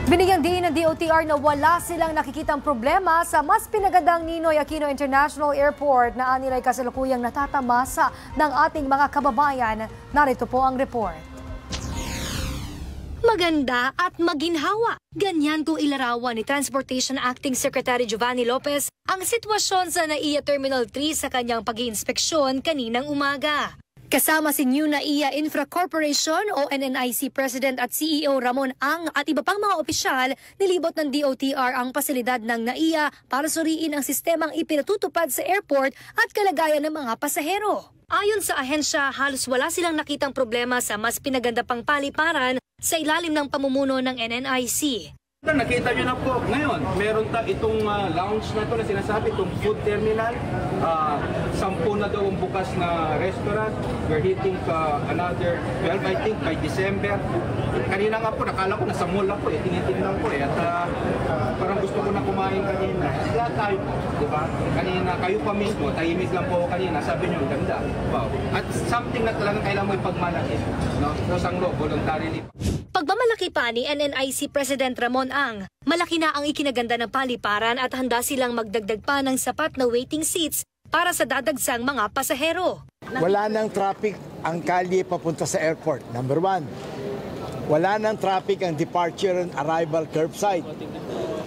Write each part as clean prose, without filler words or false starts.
Binigyang diin ng DOTR na wala silang nakikitang problema sa mas pinagandang Ninoy Aquino International Airport na anilay kasalukuyang natatamasa ng ating mga kababayan. Narito po ang report. Maganda at maginhawa. Ganyan kung ilarawan ni Transportation Acting Secretary Giovanni Lopez ang sitwasyon sa NAIA Terminal 3 sa kanyang pag-iinspeksyon kaninang umaga. Kasama si New NAIA Infra Corporation o NNIC President at CEO Ramon Ang at iba pang mga opisyal, nilibot ng DOTR ang pasilidad ng NAIA para suriin ang sistemang ipinatutupad sa airport at kalagayan ng mga pasahero. Ayon sa ahensya, halos wala silang nakitang problema sa mas pinaganda pang paliparan sa ilalim ng pamumuno ng NNIC. Nakita nyo na po, ngayon, meron itong lounge na ito na sinasabi, itong food terminal. 10 na daw ang bukas na restaurant. We're hitting another 12, I think, by December. Kanina nga po, nakala ko nasa mall ako tinitingnan ko At parang gusto ko na kumain kanina. Lahat tayo po, di ba? Kanina, kayo pa mismo, tahimik lang po kanina. Sabi nyo, ang ganda. Wow. At something na talagang kailangan mo ipagmalaki. No? Kusang lo, voluntarily. Pagmamalaki pa ni NNIC President Ramon Ang, malaki na ang ikinaganda ng paliparan at handa silang magdagdag pa ng sapat na waiting seats para sa dadagsang mga pasahero. Wala nang traffic ang kalye papunta sa airport, number 1. Wala nang traffic ang departure and arrival curbside.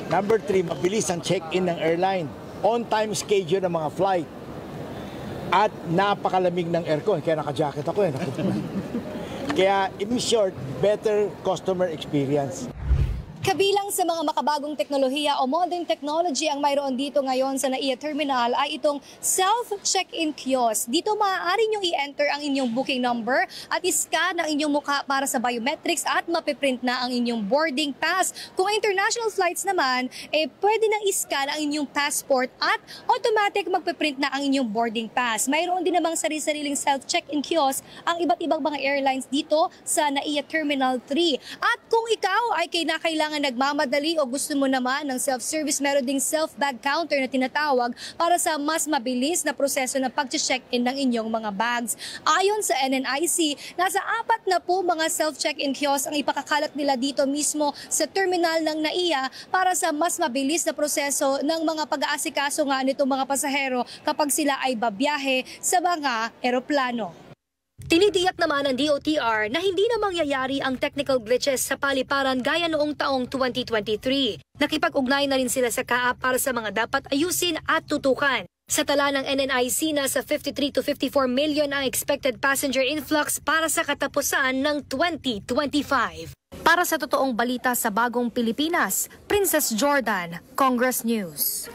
Number 3, mabilis ang check-in ng airline. On-time schedule ng mga flight. At napakalamig ng aircon, kaya naka-jacket ako Kaya, in short, better customer experience. Kabilang sa mga makabagong teknolohiya o modern technology ang mayroon dito ngayon sa NAIA Terminal ay itong self-check-in kiosk. Dito maaari nyo i-enter ang inyong booking number at i-scan ang inyong mukha para sa biometrics at mapiprint na ang inyong boarding pass. Kung international flights naman, pwede nang i-scan ang inyong passport at automatic magpiprint na ang inyong boarding pass. Mayroon din namang sarili-sariling self-check-in kiosk ang iba't ibang mga airlines dito sa NAIA Terminal 3. At kung ikaw ay kinakailangan nagmamadali o gusto mo naman ng self-service, meron ding self-bag counter na tinatawag para sa mas mabilis na proseso ng pag-check-in ng inyong mga bags. Ayon sa NNIC, nasa 4 na po mga self-check-in kiosk ang ipakakalat nila dito mismo sa terminal ng NAIA para sa mas mabilis na proseso ng mga pag-aasikaso nga nitong mga pasahero kapag sila ay babiyahe sa mga eroplano. Tinidiyak naman ng DOTR na hindi na mangyayari ang technical glitches sa paliparan gaya noong taong 2023. Nakipag-ugnay na rin sila sa CAAP para sa mga dapat ayusin at tutukan. Sa tala ng NNIC, nasa 53 to 54 million ang expected passenger influx para sa katapusan ng 2025. Para sa totoong balita sa bagong Pilipinas, Princess Jordan, Congress News.